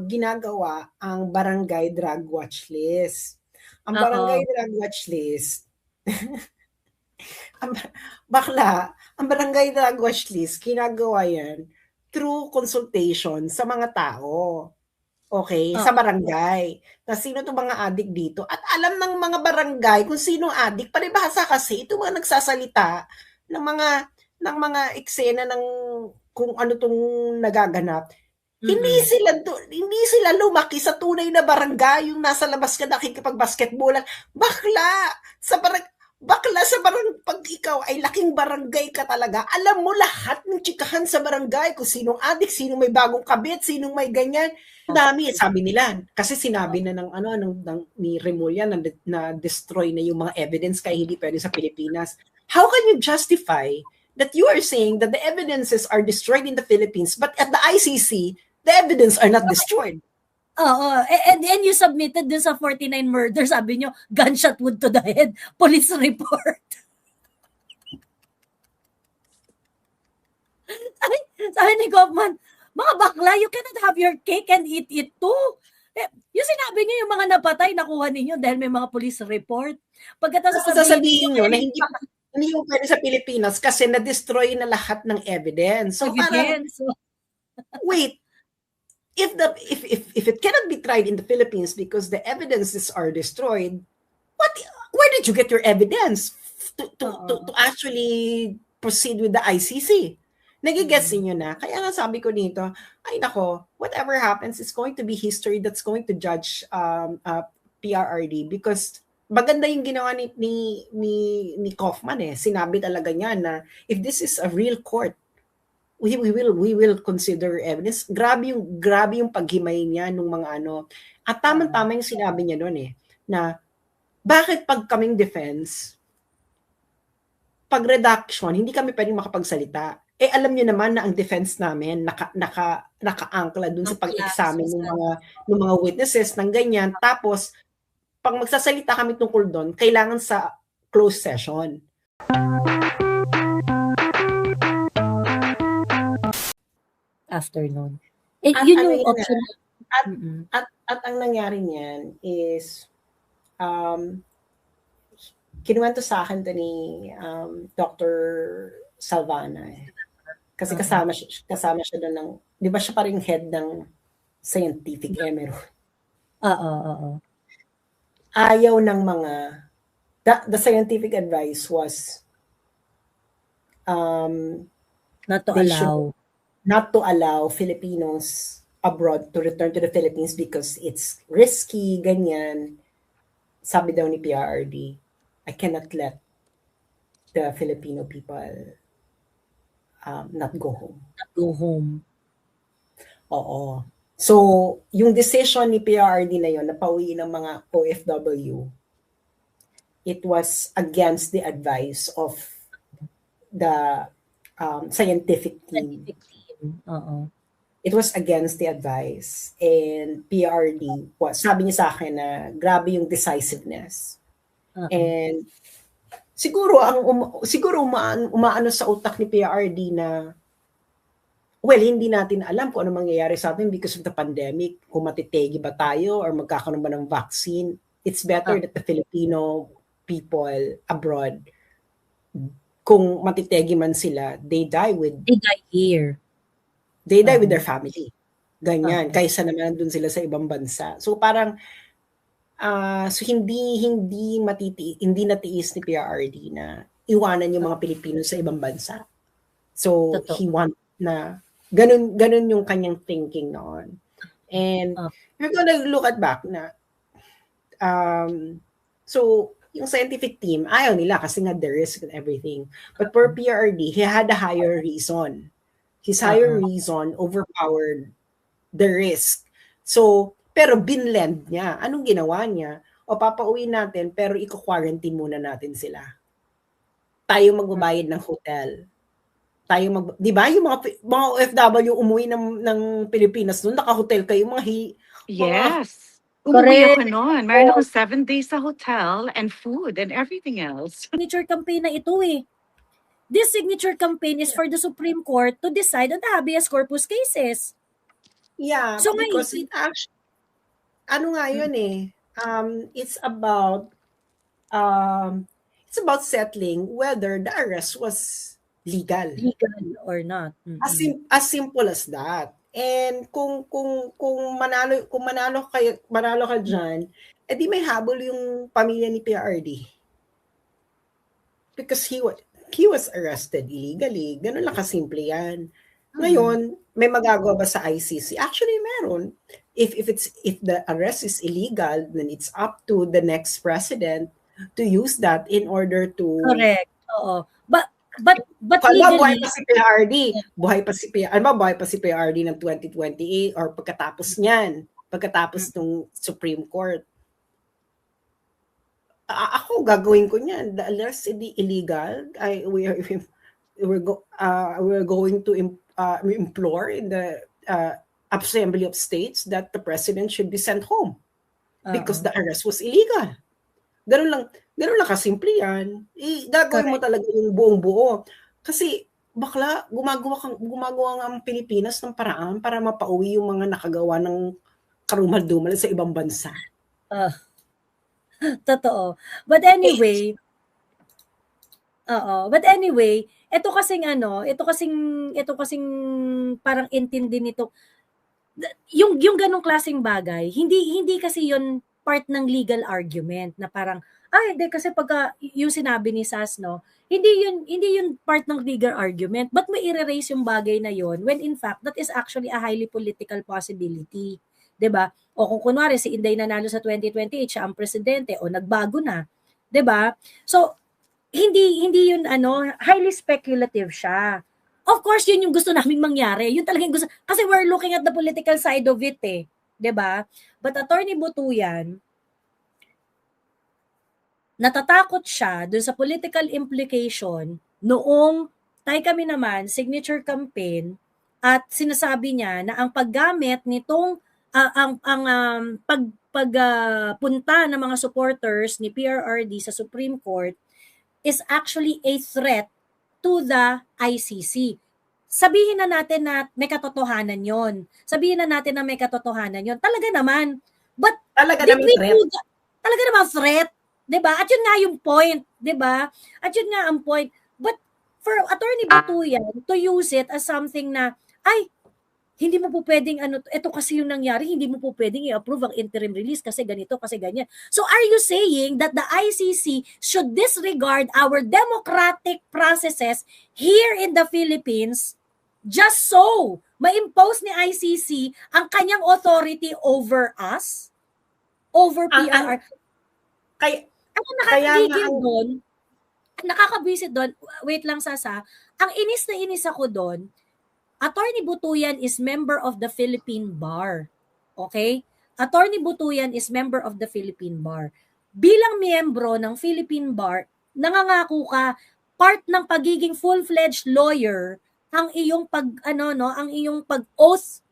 ginagawa ang Barangay Drug Watch List. Ang Barangay Oo. Drug Watch List, ang bakla, ang Barangay Drug Watch List, ginagawa yan through consultation sa mga tao. Okay, sa Oo. barangay. Na sino 'tong mga adik dito at alam ng mga barangay kung sinong adik. Palibhasa kasi itong mga nagsasalita ng mga eksena ng kung ano 'tong nagaganap. Hindi sila lumaki sa tunay na barangay, yung nasa labas ka nakikipag-basketballan. Bakla sa barang pag ikaw ay laking barangay ka talaga, alam mo lahat ng chikahan sa barangay, kung sinong adik, sinong may bagong kabit, sinong may ganyan. Dami, sabi nila. Kasi sinabi na ni Remulla na destroy na yung mga evidence kaya hindi pwede sa Pilipinas. How can you justify that you are saying that the evidences are destroyed in the Philippines, but at the ICC, the evidence are not destroyed? Oo. And you submitted dun sa 49 murder, sabi nyo, gunshot wound to the head, police report. sabi ni Kaufman, mga bakla, you cannot have your cake and eat it too. Yung sinabi niyo yung mga napatay, nakuha ninyo dahil may mga police report. Pagkatapos sasabihin nyo na hindi mo pwede sa Pilipinas kasi na-destroy na lahat ng evidence. So evidence. Parang, wait, if it cannot be tried in the Philippines because the evidences are destroyed, where did you get your evidence to actually proceed with the ICC? Nagigets niyo na. Kaya nga sabi ko dito, ay nako, whatever happens, it's going to be history that's going to judge PRRD because maganda yung ginawa ni Kaufman eh. Sinabi talaga niya na if this is a real court, we will consider evidence. Grabe yung paghimay niya nung mga ano. At tama yung sinabi niya doon eh na bakit pag kaming defense, pag redaction, hindi kami pwedeng makapagsalita. Eh alam niyo naman na ang defense namin naka-angkla dun sa pag-examine ng mga witnesses ng ganyan. Tapos pag magsasalita kami tungkol doon, kailangan sa closed session. Afternoon. Yun yung option. At ang nangyari niyan is kinuwento sa akin to ni Dr. Salvana eh. Kasi kasama siya doon ng, di ba siya pa rin head ng scientific Emero? Oo. Ayaw ng mga, the scientific advice was not to allow Filipinos abroad to return to the Philippines because it's risky, ganyan. Sabi daw ni PRRD, I cannot let the Filipino people not go home. Oo. So, yung decision ni PRRD na yun, na pauwi ng mga OFW, it was against the advice of the scientific team. It was against the advice. And PRRD, sabi niya sa akin na grabe yung decisiveness. And siguro umaano sa utak ni PRRD na hindi natin alam kung ano mangyayari sa atin because of the pandemic, kung matitegi ba tayo or magkakaroon ba ng vaccine. It's better that the Filipino people abroad, kung matitegi man sila, they die here. They die with their family. Ganyan. Kaysa naman dun sila sa ibang bansa. So parang, so hindi natiis ni PRRD na iwanan yung mga Pilipino sa ibang bansa. So he want na ganun yung kanyang thinking noon. And we're gonna look at back na so yung scientific team, ayaw nila kasi nga the risk and everything. But for PRRD, he had a higher reason. His higher reason overpowered the risk. So, pero binlend niya. Anong ginawa niya? O papauwi natin, pero i-quarantine muna natin sila. Tayo magbabayad ng hotel. Di ba? Yung mga OFW umuwi ng Pilipinas noon, naka-hotel kayo, Yes. Umuwi ako noon. Meron ako 7 days sa hotel and food and everything else. Signature campaign na ito eh. This signature campaign is for the Supreme Court to decide on the habeas corpus cases. Yeah, So because ngayon, it actually, ano nga yun eh, it's um, settling whether the arrest was legal. legal or not. As simple as that. And kung manalo ka diyan, edi may habol yung pamilya ni PRD. Because he was arrested illegally. Ganun lang kasimple yan. Ngayon, may magagawa ba sa ICC? Actually, meron. If the arrest is illegal, then it's up to the next president to use that in order to Correct. Oo. But Kala buhay legally, pa si PRD. Buhay pa si PRD. Ano ba, buhay pa si PRD ng 2028 or pagkatapos niyan, pagkatapos ng Supreme Court. Ako gagawin ko niyan. The arrest is illegal. We're going to implore in the Assembly of States that the president should be sent home because the arrest was illegal. Ganun lang kasimple yan. Gagawin mo talaga yung buong-buo. Kasi bakla, gumagawa nga ang Pilipinas ng paraan para mapauwi yung mga nakagawa ng karumal-dumal sa ibang bansa. Totoo. But anyway, ito kasing parang intindi nito. Yung ganong klaseng bagay, hindi kasi yon part ng legal argument na parang hindi kasi pagka yung sinabi ni Sas, no, hindi yun part ng legal argument, but may i-raise yung bagay na yon when in fact that is actually a highly political possibility, 'di ba? O kung kunwari si Inday nanalo sa 2028, siya ang presidente o nagbago na, 'di ba? So hindi yun highly speculative siya. Of course, yun yung gusto naming mangyari. Yun talagang gusto. Kasi we're looking at the political side of it eh. 'Di ba? But Attorney Butuyan, natatakot siya dun sa political implication noong kami naman, signature campaign, at sinasabi niya na ang paggamit nitong pagpunta ng mga supporters ni PRRD sa Supreme Court is actually a threat to the ICC. Sabihin na natin na may katotohanan yon. Talaga naman. But talaga naman threat. 'Di ba? At yun nga yung point, 'di ba? At yun nga ang point. But for Attorney Butuyan to use it as something na hindi mo po pwedeng ito kasi yung nangyari, hindi mo po pwedeng i-approve ang interim release kasi ganito, kasi ganyan. So are you saying that the ICC should disregard our democratic processes here in the Philippines just so ma-impose ni ICC ang kanyang authority over us? Over PRR? Nakakabwisit doon, wait lang Sasa, ang inis na inis ako doon, Attorney Butuyan is member of the Philippine Bar. Okay? Attorney Butuyan is member of the Philippine Bar. Bilang miyembro ng Philippine Bar, nangangako ka part ng pagiging full-fledged lawyer ang iyong pag-oath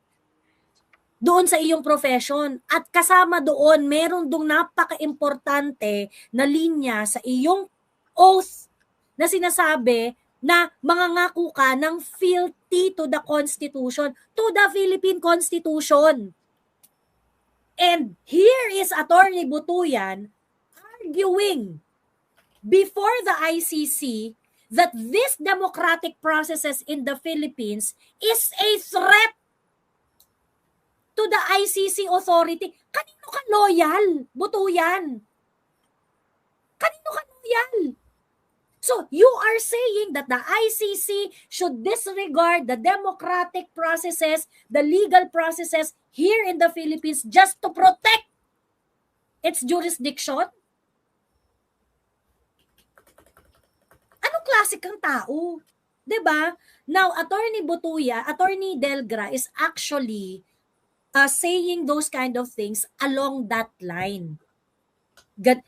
doon sa iyong profession. At kasama doon, meron dong napaka-importante na linya sa iyong oath na sinasabi na mangangako ka ng fealty to the Constitution, to the Philippine Constitution. And here is Attorney Butuyan arguing before the ICC that this democratic processes in the Philippines is a threat to the ICC authority. Kanino ka loyal, Butuyan? Kanino ka loyal? So, you are saying that the ICC should disregard the democratic processes, the legal processes here in the Philippines just to protect its jurisdiction? Anong klase kang tao? 'Di ba? Now, Attorney Delgra is actually saying those kind of things along that line.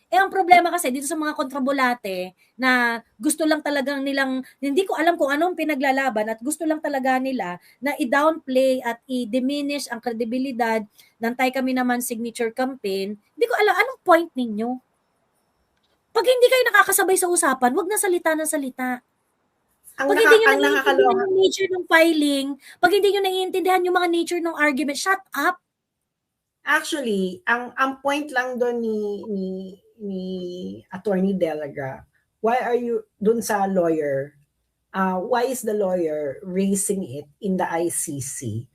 Ang problema kasi dito sa mga kontrabulate na gusto lang talagang nilang, hindi ko alam kung anong pinaglalaban at gusto lang talaga nila na i-downplay at i-diminish ang kredibilidad ng kami naman signature campaign. Hindi ko alam, anong point ninyo? Pag hindi kayo nakakasabay sa usapan, wag na salita ng salita. Ang, Pag hindi nyo ang naiintindihan nakakaloka, yung nature ng filing, pag hindi nyo naiintindihan yung mga nature ng argument, shut up. actually, ang point lang doon ni Attorney Delaga, why are you doon sa lawyer? Why is the lawyer raising it in the ICC?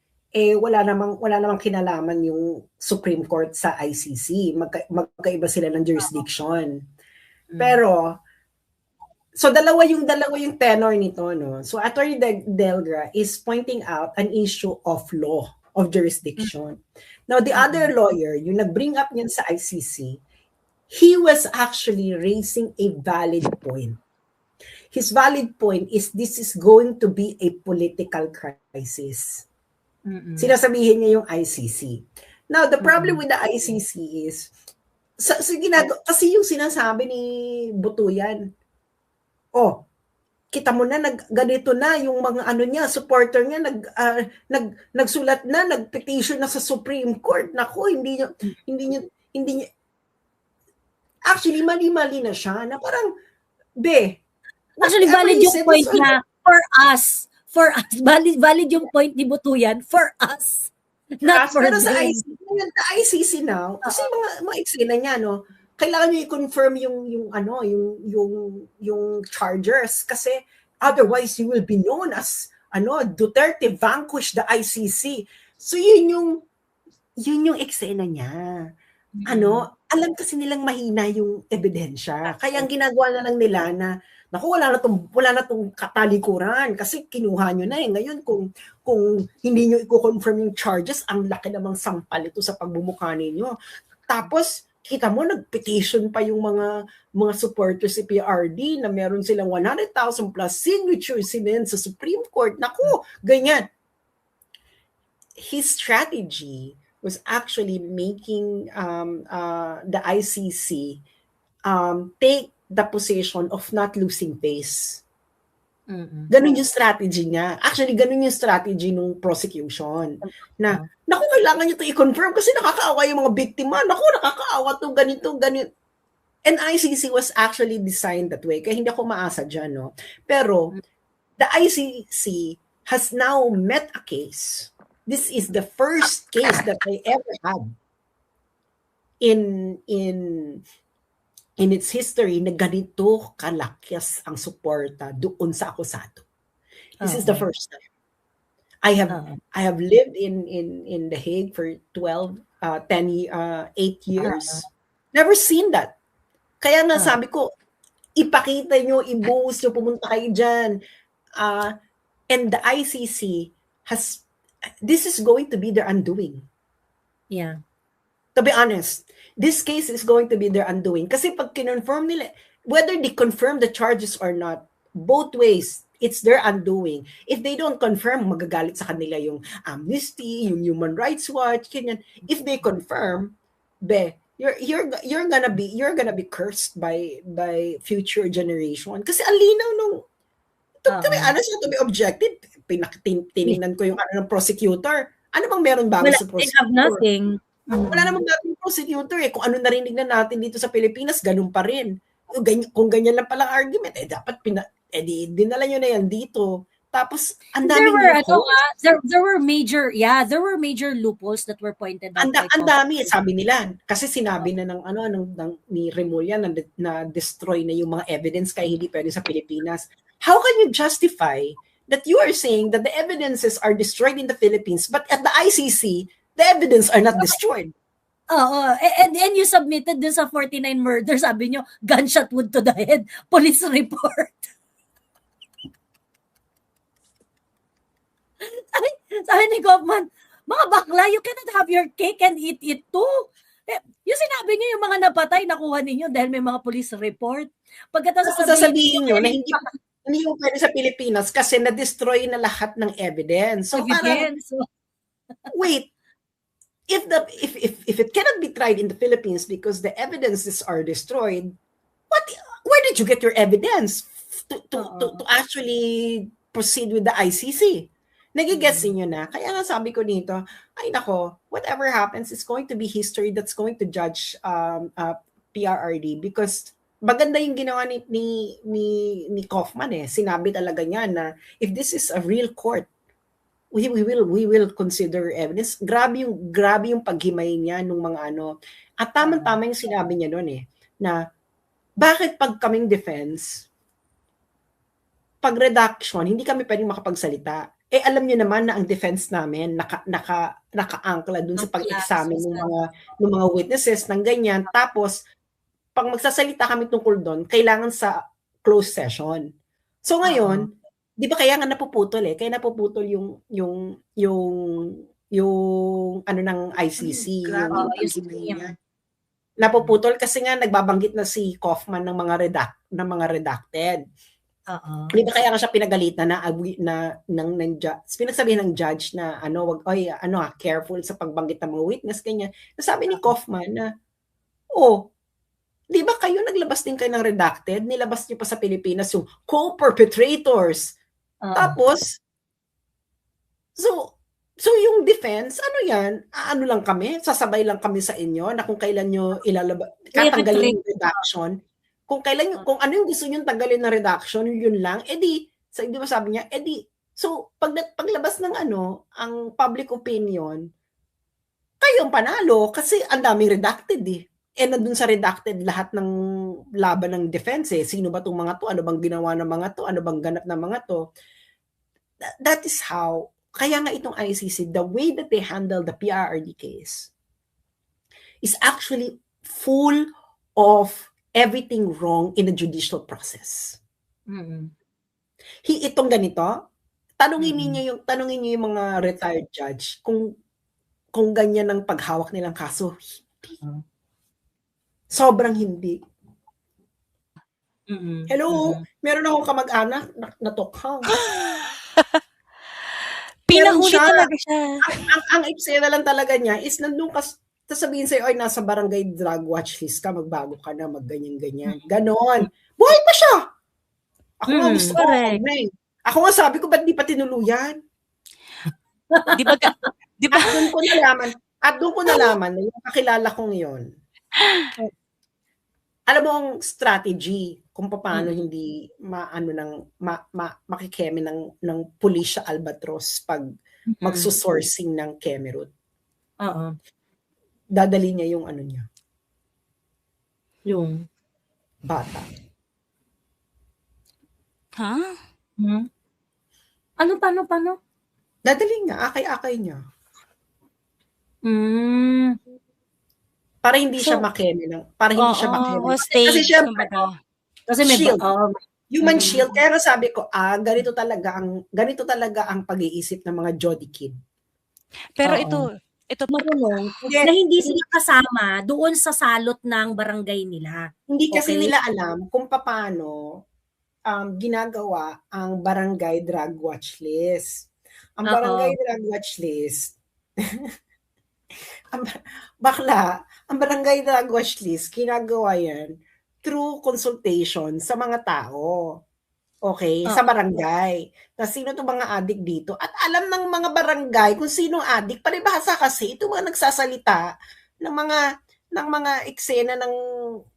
Wala namang kinalaman yung Supreme Court sa ICC. Magkaiba sila ng jurisdiction. Pero so dalawa yung tenor nito, no. So Attorney Delgra is pointing out an issue of law, of jurisdiction. Now the other lawyer, yung nag-bring up niyan sa ICC, he was actually raising a valid point. His valid point is this is going to be a political crisis. Sinasabihin niya yung ICC. Now, the problem with the ICC is, kasi yung sinasabi ni Butuyan, kita mo na, ganito na yung mga supporter niya, nagsulat na, nagpetition na sa Supreme Court. Naku, hindi niya, actually, mali-mali na siya, na parang, actually, valid yung point na for us, valid yung point ni Butuyan for us, not for pero them. Sa ICC now, kasi mga eksena niya, no, kailangan niyo i-confirm yung chargers kasi otherwise you will be known as Duterte vanquished the ICC. So yun yung eksena niya. Alam kasi nilang mahina yung ebidensya. Kaya ang ginagawa na lang nila na naku, wala na tong katalikuran kasi kinuha nyo na eh. Ngayon, kung hindi nyo i-confirm yung charges, ang laki namang sampal ito sa pagbumuka ninyo. Tapos, kita mo, nag-petition pa yung mga supporters si PRD na meron silang 100,000 plus signatures sinend sa Supreme Court. Naku, ganyan. His strategy was actually making the ICC take the position of not losing face. Ganun yung strategy niya. Actually, ganun yung strategy ng prosecution. Na, naku, kailangan nyo ito i-confirm kasi nakakaawa yung mga biktima. Naku, nakakaawa to, ganito. And ICC was actually designed that way. Kaya hindi ako maasa dyan, no? Pero, the ICC has now met a case. This is the first case that I ever had in its history na ganito kalakyas ang suporta doon sa akusado. This is the first time. I have lived in The Hague for 8 years. Never seen that. Kaya nga sabi ko, ipakita nyo, i-boost nyo, pumunta kayo dyan. And the ICC this is going to be their undoing. Yeah. To be honest, this case is going to be their undoing. Kasi pag kinonfirm nila, whether they confirm the charges or not, both ways, it's their undoing. If they don't confirm, magagalit sa kanila yung Amnesty, yung Human Rights Watch, ganyan. If they confirm, you're gonna be cursed by future generation. Kasi ang linaw nung to be honest, to be objective, tinignan ko yung ng prosecutor. Ano bang meron bago sa prosecutor? They have nothing. Wala namang dating prosecutor eh. Kung ano narinig na natin dito sa Pilipinas, ganun pa rin. Kung ganyan lang palang argument, dapat dinala nyo na yan dito. Tapos, ang daming there were major loopholes that were pointed out. Ang dami, sabi nila. Kasi sinabi na ni Remulla na destroy na yung mga evidence kaya hindi pwede sa Pilipinas. How can you justify that you are saying that the evidences are destroyed in the Philippines, but at the ICC, the evidence are not destroyed? And you submitted dun sa 49 murders, sabi nyo, gunshot wound to the head, police report. sabi ni Kaufman, mga bakla, you cannot have your cake and eat it too. Yung sinabi nyo, yung mga napatay, nakuha ninyo dahil may mga police report. Pagkatapos sasabihin nyo na hindi yung pwede sa Pilipinas kasi na-destroy na lahat ng evidence. So parang, wait, if it cannot be tried in the Philippines because the evidences are destroyed, where did you get your evidence to actually proceed with the ICC? Nagigets niyo na. Kaya nga sabi ko dito, ay nako, whatever happens is going to be history that's going to judge PRRD because maganda yung ginawa ni Kaufman eh. Sinabi talaga niya na if this is a real court, we will consider evidence. Grabe yung paghimay niya nung mga ano. At tama yung sinabi niya doon eh, na bakit pag kaming defense, pag redaction, hindi kami pwedeng makapagsalita. Eh alam niyo naman na ang defense namin naka-angkla dun sa pag-examine ng mga witnesses ng ganyan. Tapos pag magsasalita kami tungkol doon, kailangan sa closed session. So ngayon, di ba kaya nga napuputol eh? Kaya napuputol yung ano ng ICC, yung stream. Napuputol kasi nga nagbabanggit na si Kaufman ng mga redacted. Di ba kaya nga siya pinagalitan ng judge, pinagsabihin ng judge na careful sa pagbanggit ng mga witness ganyan. Nasabi ni Kaufman na di ba kayo naglabas din kayo ng redacted? Nilabas niyo pa sa Pilipinas yung co-perpetrators. Tapos, so yung defense, ano yan? Ano lang kami? Sasabay lang kami sa inyo na kung kailan nyo tatanggalin yung redaction. Kung ano yung gusto nyo tanggalin na redaction, yun lang. Di ba sabi niya, so paglabas ng ang public opinion, kayong panalo kasi ang daming redacted eh. Nandun sa redacted lahat ng laban ng defense eh. Sino ba itong mga to? Ano bang ginawa ng mga to? Ano bang ganap ng mga to? That is how, kaya nga itong ICC, the way that they handle the PRRD case is actually full of everything wrong in the judicial process. Itong ganito, tanungin niyo yung mga retired judge kung ganyan ang paghawak nilang kaso. Sobrang hindi. Hello, meron akong kamag-anak na tokhang. Pinahuli talaga siya. Ang eksena lang talaga niya is nandun sasabihin sa'yo, ay nasa barangay drug watch list ka, magbago ka na, magganyan-ganyan. Ganon. Buhay pa siya! Ako nga gusto ko. Ako nga sabi ko, ba't di pa tinuluyan? Di ba? At doon ko nalaman na yung kakilala kong yun. Alam mo ang strategy kung paano hindi makikeme ng pulis sa Albatros pag magsusourcing ng Kemerut. Dadali niya yung niya. Yung bata. Ha? Paano? Dadali niya, akay-akay niya. Para hindi siya makeme kasi syempre may shield. Human shield. Kaya sabi ko, ganito talaga ang pag-iisip ng mga Jody Kid. Pero ito marunong na hindi sila kasama doon sa salot ng barangay nila. Hindi kasi nila alam kung paano ginagawa ang barangay drug watch list. Ang barangay drug watch list ang barangay drug watch list, ginagawa yan through consultation sa mga tao. Okay? Sa barangay. Sino itong mga adik dito? At alam ng mga barangay kung sino adik. Palibhasa kasi, ito mga nagsasalita ng mga eksena ng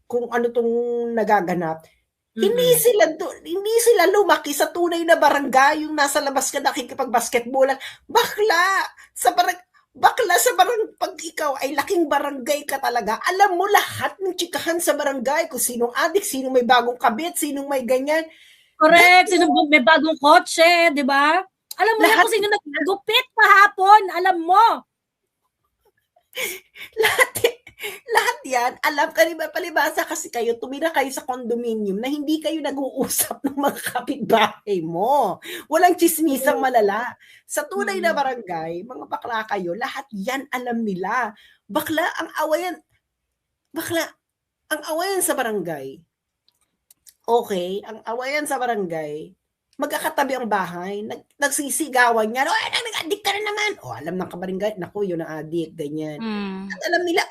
kung ano itong nagaganap. Hindi sila lumaki sa tunay na barangay, yung nasa labas ka nakikipag-basketballan. Bakla sa pag ikaw ay laking barangay ka talaga, alam mo lahat ng chikahan sa barangay, kung sinong adik, sinong may bagong kabit, sinong may ganyan. Correct, sinong may bagong kotse, di ba? Alam mo lahat, kung sino nagugupit kahapon, alam mo. Lahat yan, alam ka rin ba, palibasa kasi kayo, tumira kayo sa condominium na hindi kayo nag-uusap ng mga kapitbahay mo. Walang chismisang malala. Sa tunay na barangay, mga bakla kayo, lahat yan alam nila. Ang awayan sa barangay. Okay, ang awayan sa barangay, magkakatabi ang bahay, nagsisigawan niya, nag-addict ka na naman. Alam ng kabarangay, naku, yun ang addict, ganyan. At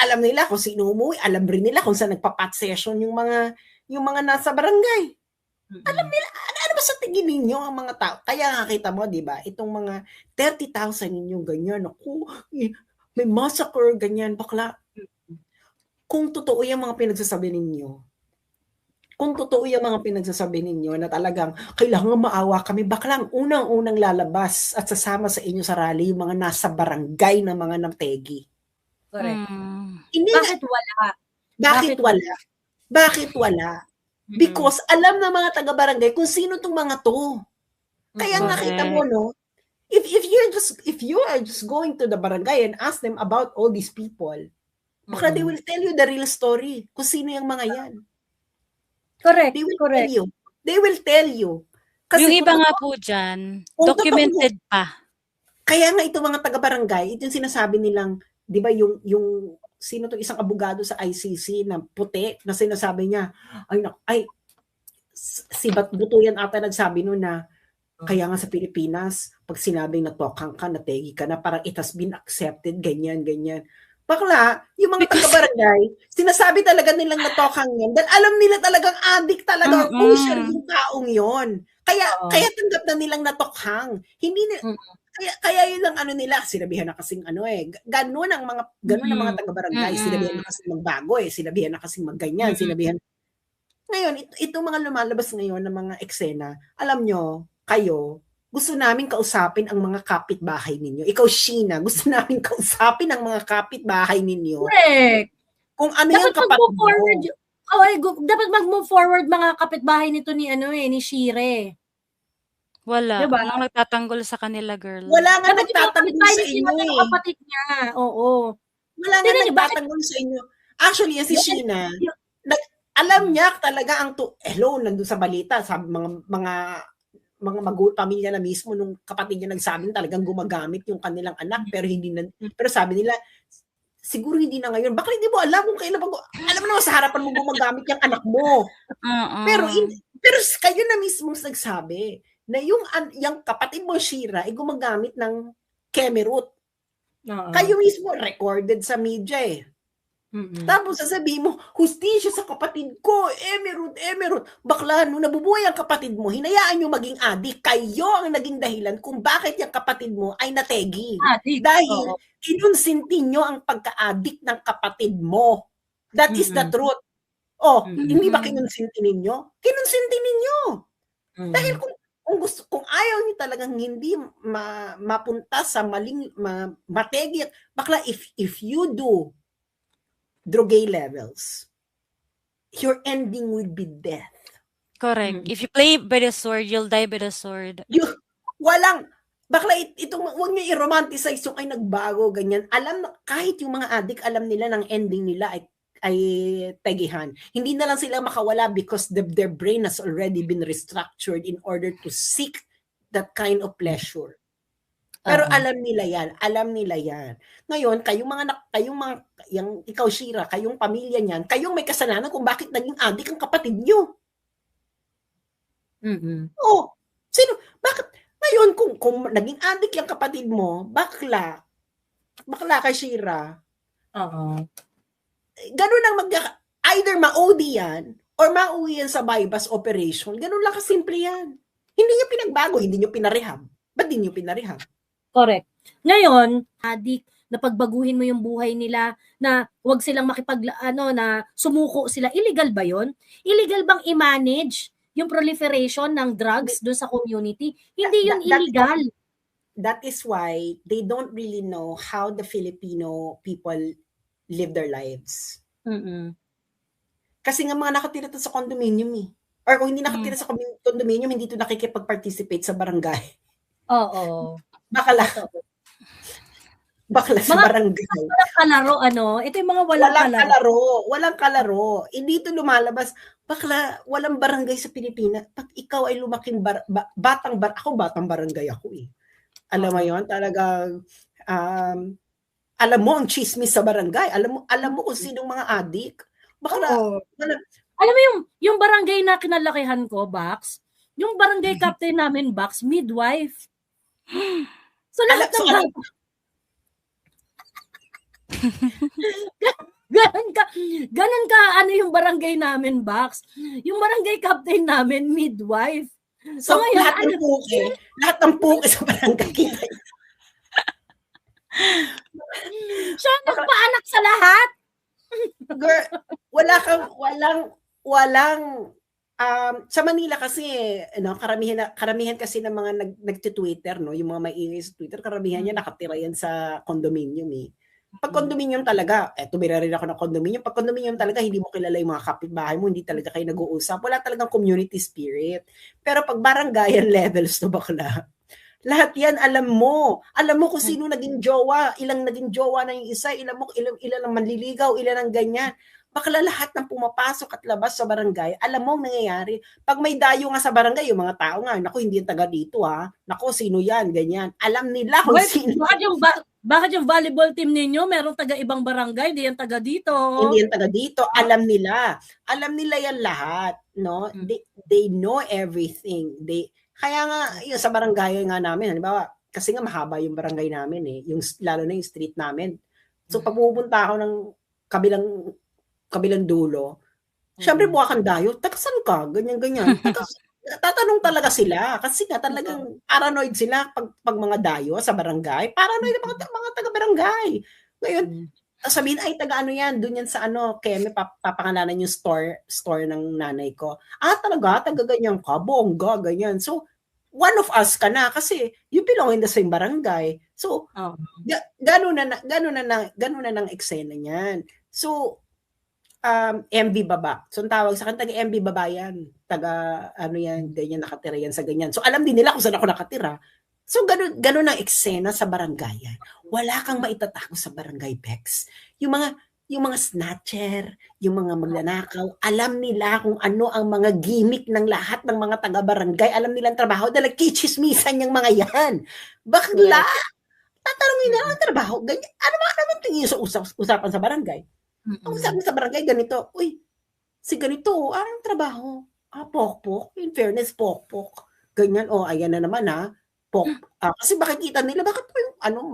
alam nila kung sino umuwi, alam rin nila kung saan nagpa-pot session yung mga nasa barangay. Alam nila, ano ba sa tingin ninyo ang mga tao? Kaya nakita mo, di ba, itong mga 30,000 ninyo, ganyan, naku, may massacre, ganyan, bakla. Kung totoo yung mga pinagsasabi ninyo, kung totoo yung mga pinagsasabi ninyo na talagang kailangan maawa kami, baklang unang-unang lalabas at sasama sa inyo sa rally yung mga nasa barangay na mga namtegi. Correct. Hindi Bakit wala? bakit wala? Bakit wala? Because alam ng mga taga-barangay kung sino tong mga to. Kaya nga kita mo, no? If you are just going to the barangay and ask them about all these people, baka they will tell you the real story kung sino yung mga yan. Correct. They will tell you. They will tell you. Yung iba nga po dyan, documented pa. Kaya nga ito mga taga-barangay, ito yung sinasabi nilang, di ba yung sino to isang abogado sa ICC na puti na sinasabi niya, si Butuyan ata nagsabi noon na kaya nga sa Pilipinas, pag sinabing natokhang ka, nategi ka na, parang it has been accepted, ganyan. Bakla, yung mga taga-barangay, sinasabi talaga nilang natokhang yan. Dahil alam nila talagang addict talaga, pusher yung taong yon. Kaya tanggap na nilang natokhang. Hindi nila, kaya yun ang nila, sinabihan na kasing ganun ang mga taga-barangay, sinabihan na kasing magbago sinabihan na kasing magganyan, sinabihan. Ngayon, itong mga lumalabas ngayon ng mga eksena, alam nyo, kayo, gusto namin kausapin ang mga kapitbahay ninyo. Ikaw, Sheena, gusto namin kausapin ang mga kapitbahay ninyo. Correct. Kung ano yung kapatid mo. Dapat mag-move forward mga kapitbahay nito ni Shire. Wala. Diba? Walang nagtatanggol sa kanila, girl. Wala nga nagtatanggol sa inyo kapatid niya. Oo. Wala nga nagtatanggol sa inyo. Actually, si Sheena, alam niya talaga ang nandun sa balita, sa mga pamilya na mismo nung kapatid niya nagsabing talagang gumagamit yung kanilang anak pero pero sabi nila siguro hindi na ngayon. Bakit hindi mo alam kung kailan alam mo naman sa harapan mo gumagamit yung anak mo. Pero kayo na mismo nagsabi na yung kapatid mo Shira ay gumagamit ng Kemerut. Kayo mismo recorded sa media Tapos sasabihin mo, hustisya sa kapatid ko, Emerald. Bakla, nung nabubuhay ang kapatid mo, hinayaan nyo maging adik. Kayo ang naging dahilan kung bakit yung kapatid mo ay nategi. Dahil kinonsinti nyo ang pagka-adik ng kapatid mo. That is the truth. Hindi ba kinonsinti ninyo? Kinonsinti ninyo. Dahil kung ayaw niyo talagang hindi mapunta sa maling mategi, bakla, if you do drogay levels, your ending would be death. Correct. If you play by the sword, you'll die by the sword. Bakla huwag niyo i-romanticize yung ay nagbago, ganyan. Kahit yung mga addict, alam nila ng ending nila ay tegihan. Hindi na lang sila makawala because their brain has already been restructured in order to seek that kind of pleasure. Pero alam nila yan. Ngayon, ikaw Shira, kayong pamilya niyan, kayong may kasalanan kung bakit naging adik ang kapatid niyo. Bakit? Ngayon, kung naging adik yung kapatid mo, bakla ka Shira. Ganun lang either ma-OD yan, or mauwi yan sa bypass operation. Ganun lang kasimple yan. Hindi niyo pinagbago, hindi niyo pinarehab. Ba't di niyo pinarehab? Correct. Ngayon, adik, na pagbaguhin mo yung buhay nila, na wag silang na sumuko sila. Illegal ba yon? Illegal bang i-manage yung proliferation ng drugs doon sa community? Hindi yun illegal. That is why they don't really know how the Filipino people live their lives. Kasi nga mga nakatira to sa condominium Or kung hindi nakatira sa condominium, hindi to nakikipag-participate sa barangay. Oo. Bakla sa barangay. Walang kalaro, Ito yung mga walang kalaro. Hindi ito lumalabas. Bakla, walang barangay sa Pilipinas. Pag ikaw ay lumaking batang barangay ako Alam mo yon, talagang alam mo ang chismis sa barangay. Alam mo kung sinong mga adik. Bakla, alam mo yung barangay na kinalakihan ko, Bax, yung barangay captain namin, Bax, midwife. So lahat ng ganun ka yung barangay namin, Bax. Yung barangay captain namin, midwife. So ngayon, lahat ng puke sa barangay kita. Siya nagpaanak sa lahat. Girl, walang Sa Manila kasi, ano, karamihan kasi ng mga nagti-Twitter, no, yung mga maingay sa Twitter, karamihan niya nakatira yan sa condominium eh. Pag condominium talaga, tumira rin ako ng condominium. Pag condominium talaga, hindi mo kilala yung mga kapitbahay mo, hindi talaga kayo nag-uusap. Wala talagang community spirit. Pero pag barangayan levels to bakla, lahat yan alam mo. Alam mo kung sino naging jowa, ilang naging jowa na yung isa, ilan ang manliligaw, ilan ang ganyan. Bakla lahat ng pumapasok at labas sa barangay, alam mo ang nangyayari. Pag may dayo nga sa barangay, yung mga tao nga, naku, hindi yung taga dito ha. Naku, sino yan, ganyan. Alam nila kung sino. Bakit yung volleyball team ninyo merong taga ibang barangay, di yan taga dito? Hindi yan taga dito. Alam nila. Alam nila yan lahat. No? They know everything. Kaya nga, yun, sa barangay nga namin, halimbawa, kasi nga mahaba yung barangay namin eh, lalo na yung street namin. So pag pupunta ako ng kabilang dulo, syempre buha kang dayo, taga saan ka? Ganyan. Tatanong talaga sila kasi nga talagang paranoid sila pag mga dayo sa barangay. Paranoid mga taga-barangay. Ngayon, sabihin ay taga ano yan, doon yan sa ano, Keme, papangalanan yung store ng nanay ko. Talaga, taga ganyan ka, bongga, ganyan. So, one of us ka na kasi you belong in the same barangay. So, gano'n na ng eksena niyan. So, MB Baba. So, ang tawag sa akin, taga MB Baba yan. Taga, ano yan, ganyan, nakatira yan sa ganyan. So, alam din nila kung saan ako nakatira. So, ganun ang eksena sa barangay yan. Wala kang maitatago sa barangay, Bex. Yung mga snatcher, yung mga magnanakaw, alam nila kung ano ang mga gimmick ng lahat ng mga taga-barangay. Alam nilang trabaho dahil kichismisan yung mga yan. Bakla! Tatanungin nila ang trabaho. Ganyan. Ano ba naman tingin sa usapan sa barangay? Ang usapan sa barangay, ganito. Uy, si ganito, anong trabaho? Pokpok. In fairness, pokpok. Ganyan, ayan na naman ha. Kasi makikita nila, bakit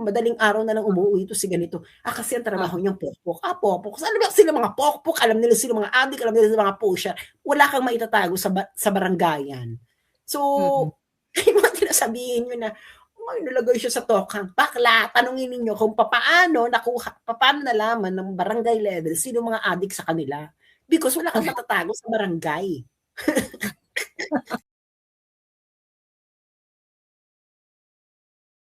madaling araw na lang umuwi ito si ganito. Kasi ang trabaho niyang pokpok. Pokpok. Alam nila sila mga pokpok, alam nila sila mga adik, alam nila sila mga pusher. Wala kang maitatago sa barangayan. So, yung mga tinasabihin nyo na, nalagay siya sa tokang. Bakla, tanungin ninyo kung paano nalaman ng barangay level sino mga adik sa kanila. Because wala kang matatago sa barangay.